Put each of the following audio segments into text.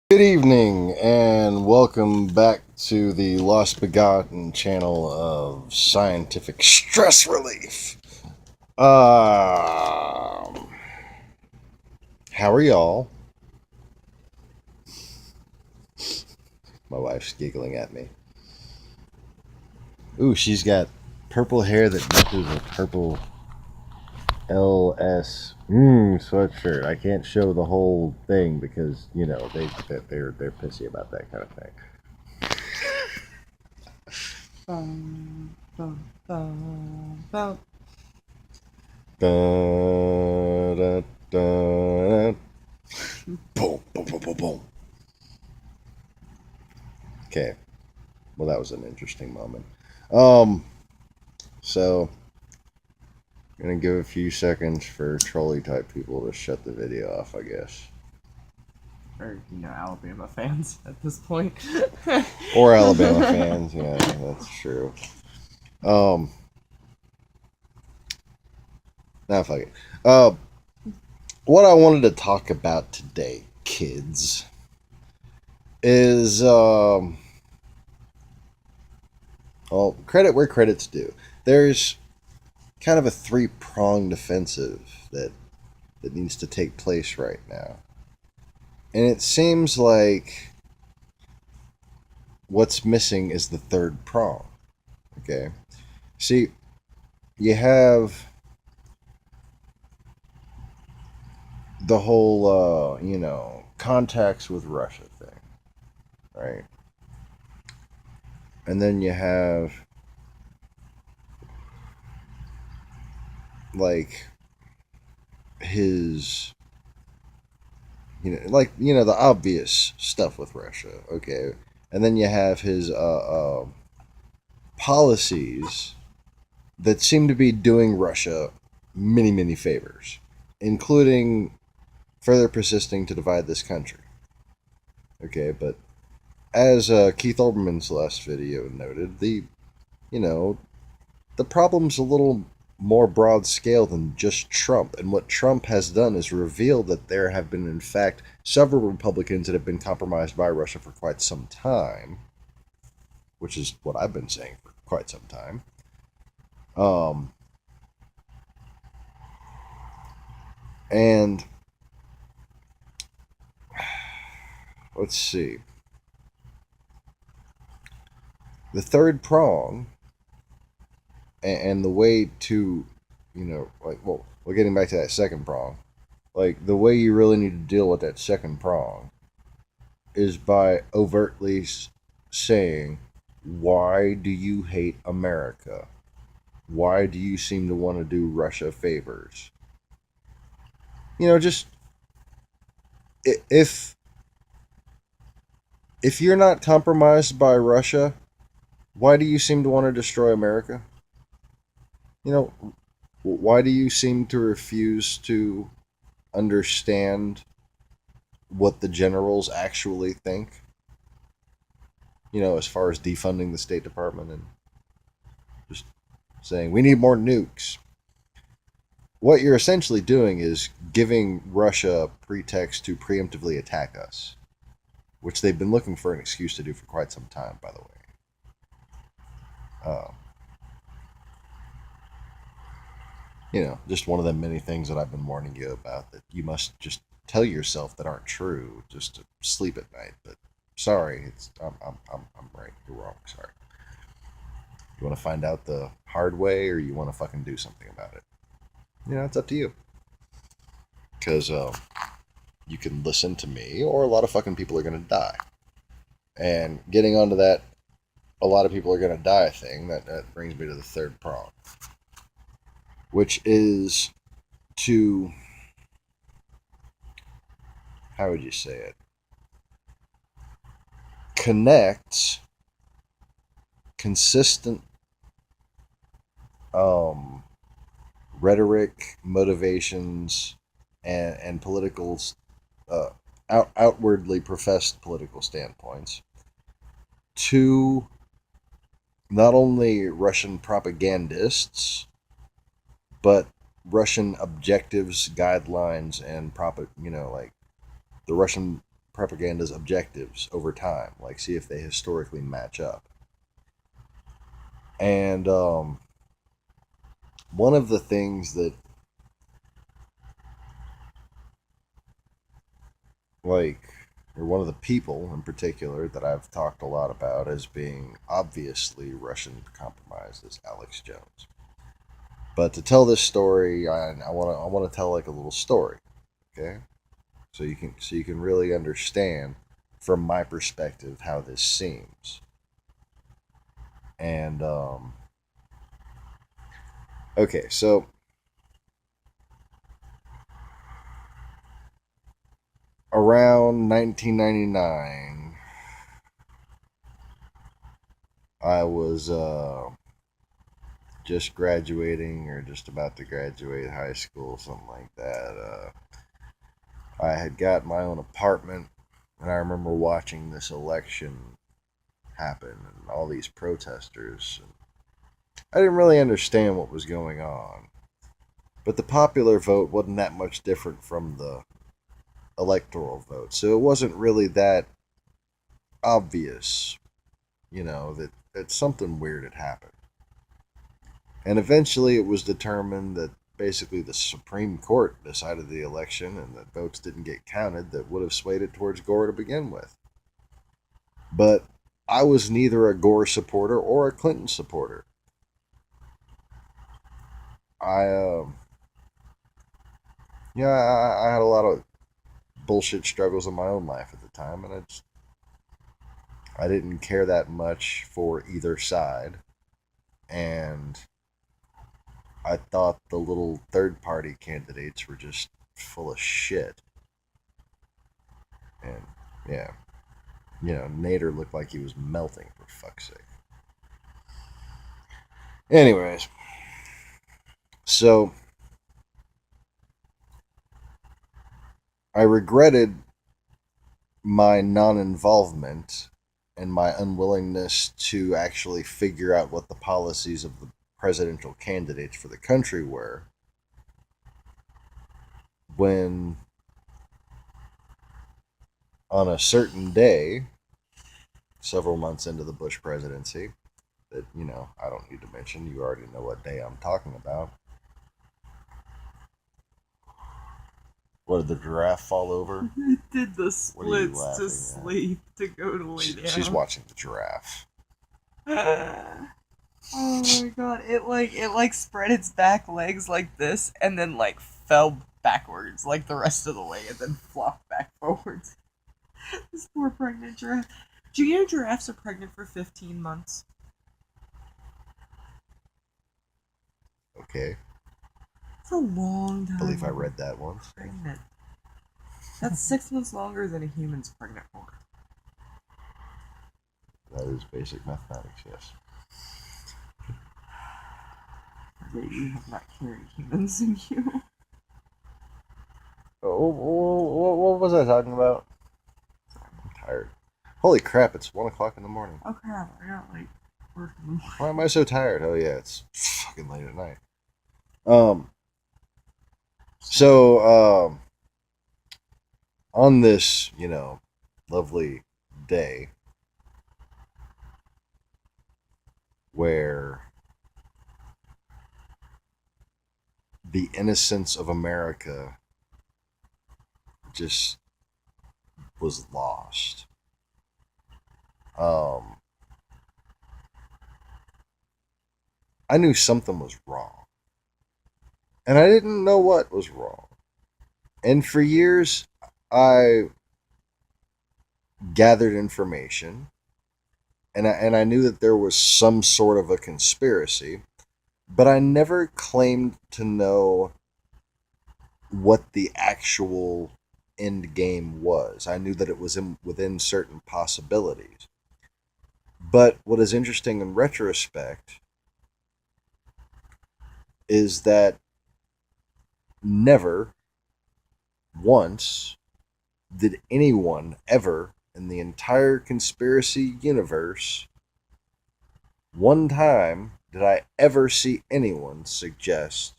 Good evening, and welcome back to the Lost Begotten channel of scientific stress relief. How are y'all? My wife's giggling at me. Ooh, she's got purple hair that matches a purple LS sweatshirt. I can't show the whole thing because they're pissy about that kind of thing. Bum, bum, bum, bum. Da, da, da, boom, boom, boom, boom, boom. Okay. Well, that was an interesting moment. So I'm gonna give a few seconds for trolley type people to shut the video off, I guess. Or, Alabama fans at this point. Or Alabama fans, yeah, that's true. Um, nah, fuck it. What I wanted to talk about today, kids, is well, credit where credit's due. There's kind of a three-pronged offensive that needs to take place right now. And it seems like what's missing is the third prong. Okay? See, you have the whole, contacts with Russia thing, right? And then you have, like, his, the obvious stuff with Russia, okay? And then you have his, policies that seem to be doing Russia many, many favors, including further persisting to divide this country. Okay, but as Keith Olbermann's last video noted, you know the problem's a little more broad scale than just Trump. And what Trump has done is reveal that there have been, in fact, several Republicans that have been compromised by Russia for quite some time, which is what I've been saying for quite some time. And let's see. The third prong and the way to, we're getting back to that second prong. Like, the way you really need to deal with that second prong is by overtly saying, why do you hate America? Why do you seem to want to do Russia favors? Just if you're not compromised by Russia, why do you seem to want to destroy America? Why do you seem to refuse to understand what the generals actually think? As far as defunding the State Department and just saying we need more nukes. What you're essentially doing is giving Russia a pretext to preemptively attack us, which they've been looking for an excuse to do for quite some time, by the way. Just one of the many things that I've been warning you about that you must just tell yourself that aren't true just to sleep at night. But sorry, I'm right. You're wrong. Sorry. You want to find out the hard way, or you want to fucking do something about it? It's up to you. Because you can listen to me, or a lot of fucking people are gonna die. And getting onto that, a lot of people are gonna die thing. That brings me to the third prong, which is to, how would you say it? Connect consistent rhetoric, motivations, and political, outwardly professed political standpoints to not only Russian propagandists, but Russian objectives, guidelines, and like the Russian propaganda's objectives over time, like see if they historically match up. And one of the things that, like, or one of the people in particular that I've talked a lot about as being obviously Russian compromised is Alex Jones. But to tell this story, I want to tell like a little story, okay? So you can really understand from my perspective how this seems. And okay, so around 1999, I was just graduating or just about to graduate high school, something like that. I had got my own apartment, and I remember watching this election happen and all these protesters. And I didn't really understand what was going on, but the popular vote wasn't that much different from the electoral vote, so it wasn't really that obvious, that something weird had happened. And eventually it was determined that basically the Supreme Court decided the election and that votes didn't get counted that would have swayed it towards Gore to begin with. But I was neither a Gore supporter or a Clinton supporter. I, I had a lot of bullshit struggles in my own life at the time, and I didn't care that much for either side. And I thought the little third party candidates were just full of shit. And yeah, Nader looked like he was melting, for fuck's sake. Anyways, so I regretted my non involvement and my unwillingness to actually figure out what the policies of the presidential candidates for the country were when, on a certain day, several months into the Bush presidency, that, I don't need to mention, you already know what day I'm talking about. What, did the giraffe fall over? It did the What are you splits laughing to at? sleep to go to lay down. She's watching the giraffe. Oh my god! It spread its back legs like this, and then like fell backwards like the rest of the way, and then flopped back forwards. This poor pregnant giraffe. Do you know giraffes are pregnant for 15 months? Okay. It's a long time. I believe I read that once. Pregnant. That's 6 months longer than a human's pregnant for. That is basic mathematics, yes. That you have not carried humans in you. What was I talking about? I'm tired. Holy crap, it's 1 o'clock in the morning. Oh crap, I got like work in the morning. Why am I so tired? Oh yeah, it's fucking late at night. So, on this, lovely day where the innocence of America just was lost. I knew something was wrong. And I didn't know what was wrong. And for years, I gathered information, and I knew that there was some sort of a conspiracy, but I never claimed to know what the actual end game was. I knew that it was within certain possibilities. But what is interesting in retrospect is that never once did anyone ever in the entire conspiracy universe, one time did I ever see anyone suggest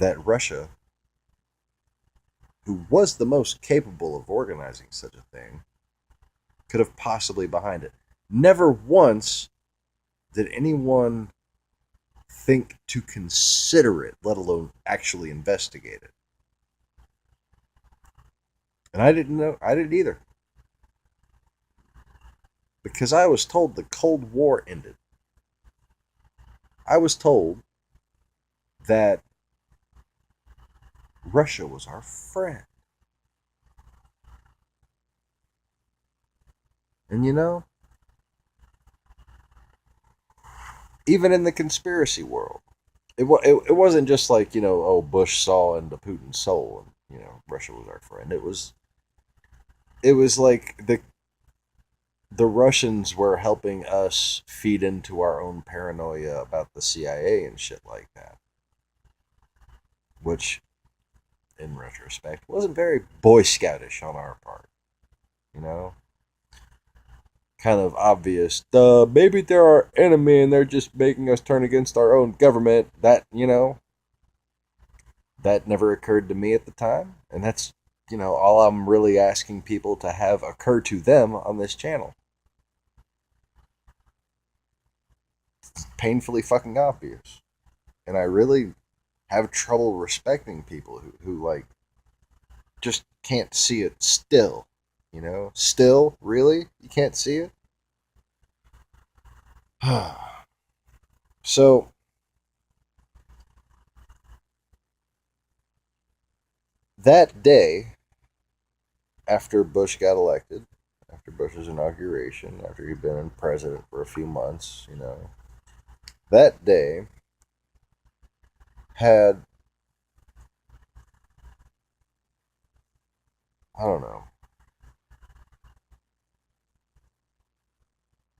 that Russia who was the most capable of organizing such a thing, could have possibly behind it. Never once did anyone think to consider it, let alone actually investigate it. And I didn't know, I didn't either. Because I was told the Cold War ended. I was told that Russia was our friend. And you know, even in the conspiracy world, it wasn't just like, oh, Bush saw into Putin's soul and, Russia was our friend. It was like the Russians were helping us feed into our own paranoia about the CIA and shit like that, which, in retrospect, wasn't very Boy Scoutish on our part. You know, kind of obvious. Maybe they're our enemy and they're just making us turn against our own government. That never occurred to me at the time, and that's all I'm really asking people to have occur to them on this channel. It's painfully fucking obvious, and I really have trouble respecting people who like just can't see it still. Still, really, you can't see it. So that day, after Bush got elected, after Bush's inauguration, after he'd been president for a few months, that day had, I don't know,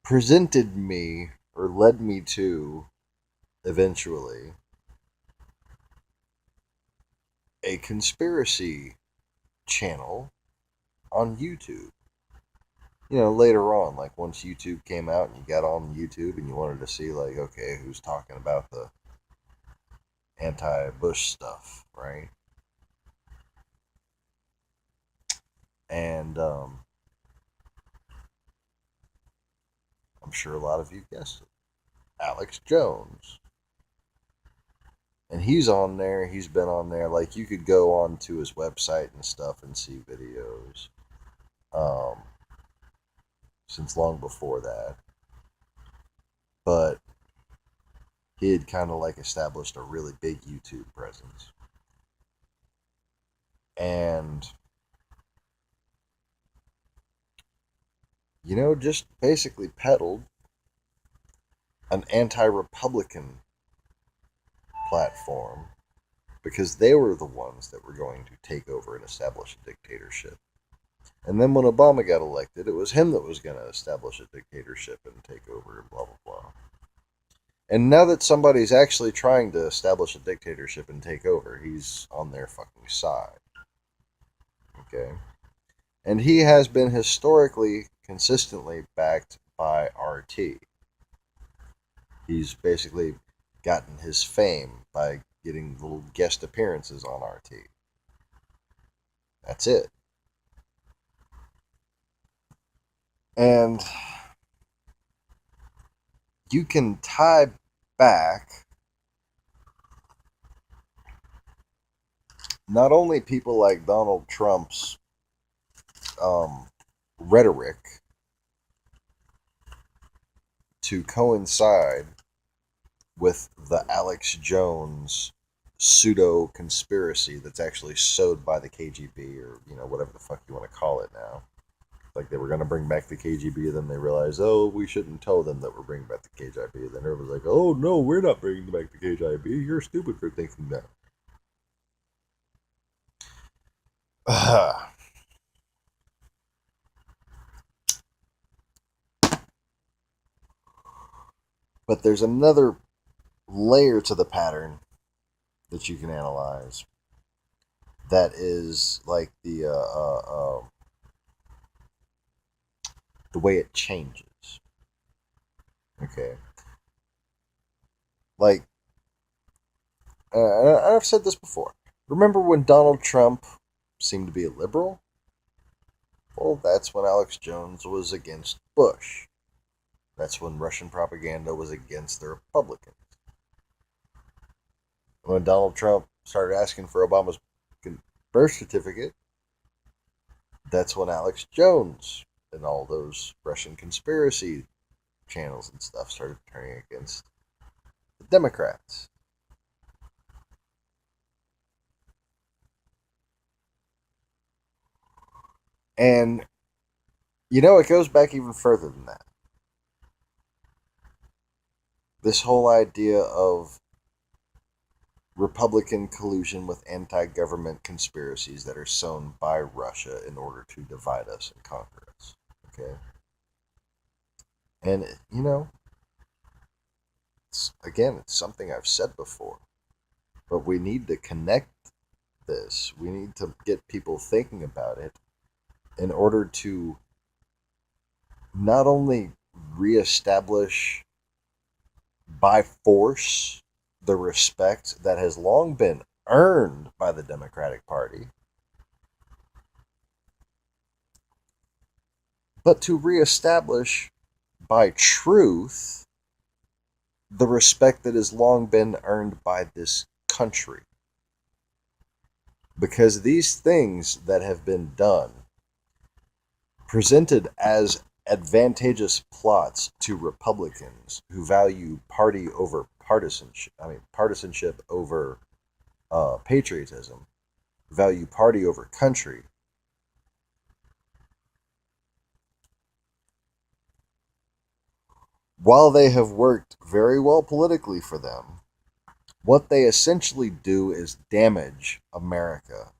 presented me or led me to eventually a conspiracy channel on YouTube. Later on, like once YouTube came out and you got on YouTube and you wanted to see, like, okay, who's talking about the anti-Bush stuff, right? And I'm sure a lot of you guessed it. Alex Jones. And he's on there. He's been on there. Like, you could go on to his website and stuff and see videos. Since long before that. But he had kind of like established a really big YouTube presence. And, just basically peddled an anti-Republican platform because they were the ones that were going to take over and establish a dictatorship. And then when Obama got elected, it was him that was going to establish a dictatorship and take over and blah, blah, blah. And now that somebody's actually trying to establish a dictatorship and take over, he's on their fucking side. Okay? And he has been historically, consistently backed by RT. He's basically gotten his fame by getting little guest appearances on RT. That's it. And you can tie back not only people like Donald Trump's rhetoric to coincide with the Alex Jones pseudo conspiracy that's actually sewed by the KGB, or whatever the fuck you want to call it now. Like, they were going to bring back the KGB, then they realized, oh, we shouldn't tell them that we're bringing back the KGB. Then everyone's like, oh no, we're not bringing back the KGB. You're stupid for thinking that. But there's another layer to the pattern that you can analyze that is like the way it changes. Okay, like I've said this before. Remember when Donald Trump seem to be a liberal? Well, that's when Alex Jones was against Bush. That's when Russian propaganda was against the Republicans. When Donald Trump started asking for Obama's birth certificate, that's when Alex Jones and all those Russian conspiracy channels and stuff started turning against the Democrats. And, it goes back even further than that. This whole idea of Republican collusion with anti government conspiracies that are sown by Russia in order to divide us and conquer us. Okay? And, it's something I've said before. But we need to connect this. We need to get people thinking about it in order to not only reestablish by force the respect that has long been earned by the Democratic Party, but to reestablish by truth the respect that has long been earned by this country. Because these things that have been done, presented as advantageous plots to Republicans who value party over partisanship over patriotism, value party over country. While they have worked very well politically for them, what they essentially do is damage America,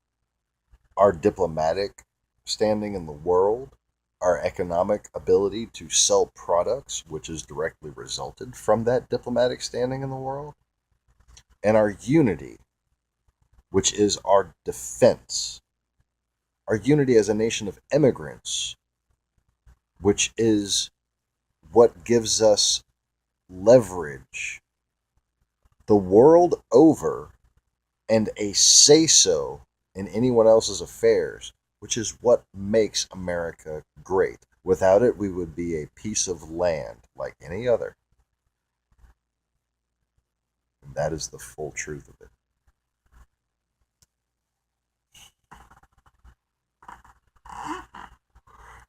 our diplomatic standing in the world, our economic ability to sell products, which is directly resulted from that diplomatic standing in the world, and our unity, which is our defense, our unity as a nation of immigrants, which is what gives us leverage the world over and a say-so in anyone else's affairs, which is what makes America great. Without it, we would be a piece of land like any other. And that is the full truth of it.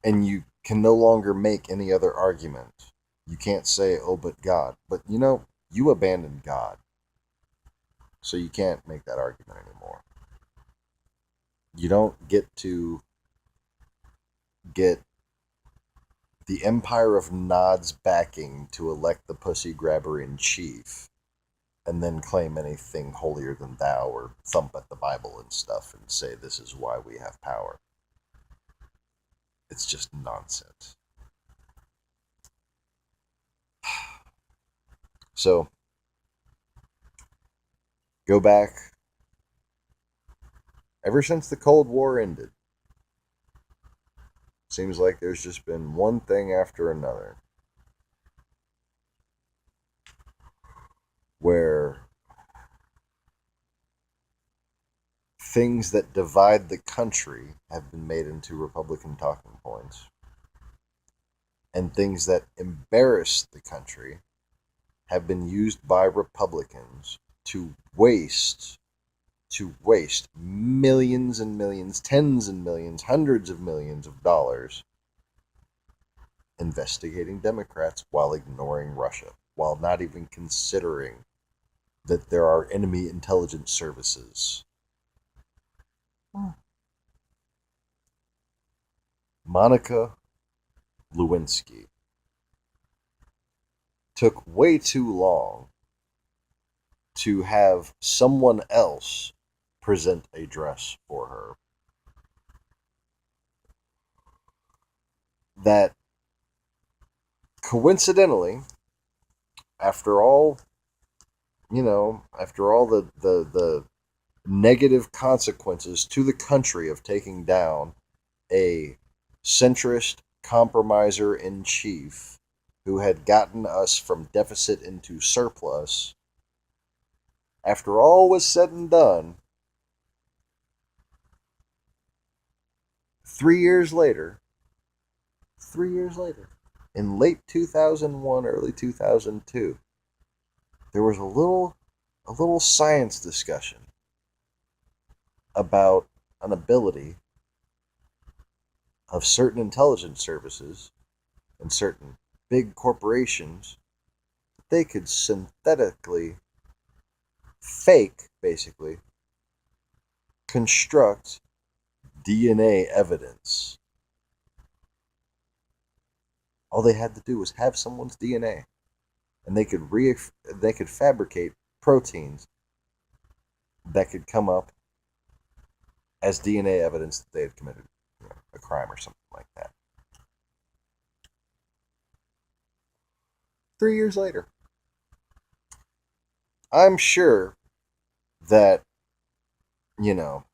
And you can no longer make any other argument. You can't say, oh, but God. But you abandoned God. So you can't make that argument anymore. You don't get to get the Empire of Nod's backing to elect the pussy grabber in chief and then claim anything holier than thou or thump at the Bible and stuff and say this is why we have power. It's just nonsense. So, go back. Ever since the Cold War ended, seems like there's just been one thing after another where things that divide the country have been made into Republican talking points, and things that embarrass the country have been used by Republicans to waste millions and millions, tens and millions, hundreds of millions of dollars investigating Democrats while ignoring Russia, while not even considering that there are enemy intelligence services. Monica Lewinsky took way too long to have someone else present a dress for her that coincidentally, after all the negative consequences to the country of taking down a centrist compromiser in chief who had gotten us from deficit into surplus, after all was said and done, 3 years later, 3 years later, in late 2001, early 2002, there was a little science discussion about an ability of certain intelligence services and certain big corporations. They could synthetically fake, basically, construct DNA evidence. All they had to do was have someone's DNA, and they could fabricate proteins that could come up as DNA evidence that they had committed, a crime or something like that. 3 years later, I'm sure that you know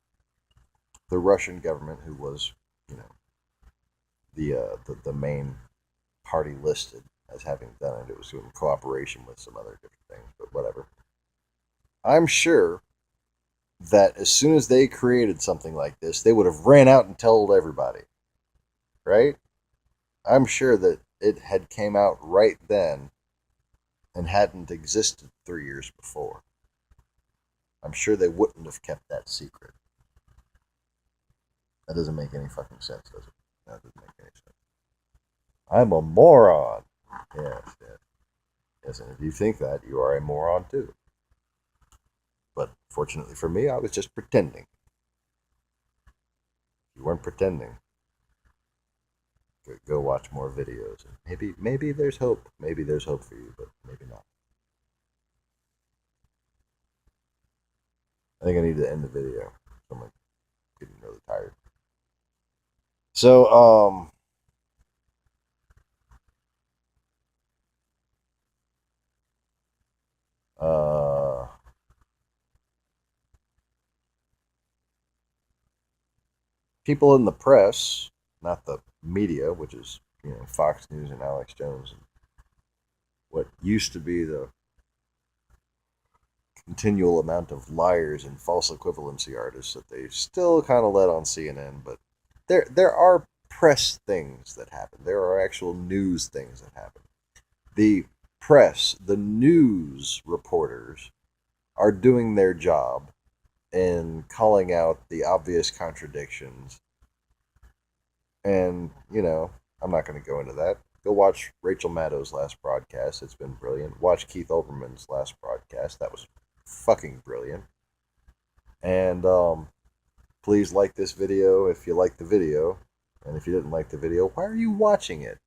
the Russian government, who was you know the main party listed as having done it, it was in cooperation with some other different things, but whatever. I'm sure that as soon as they created something like this, they would have ran out and told everybody, right? I'm sure that it had came out right then and hadn't existed 3 years before. I'm sure they wouldn't have kept that secret. That doesn't make any fucking sense, does it? That doesn't make any sense. I'm a moron. Yes, yes. Yes, and if you think that, you are a moron too. But fortunately for me, I was just pretending. You weren't pretending. Go watch more videos. Maybe there's hope. Maybe there's hope for you, but maybe not. I think I need to end the video. I'm like getting really tired. So, uh, people in the press, not the media, which is Fox News and Alex Jones, and what used to be the continual amount of liars and false equivalency artists that they still kind of let on CNN. But there are press things that happen. There are actual news things that happen. The press, the news reporters, are doing their job in calling out the obvious contradictions. And I'm not going to go into that. Go watch Rachel Maddow's last broadcast. It's been brilliant. Watch Keith Olbermann's last broadcast. That was fucking brilliant. And please like this video if you like the video. And if you didn't like the video, why are you watching it?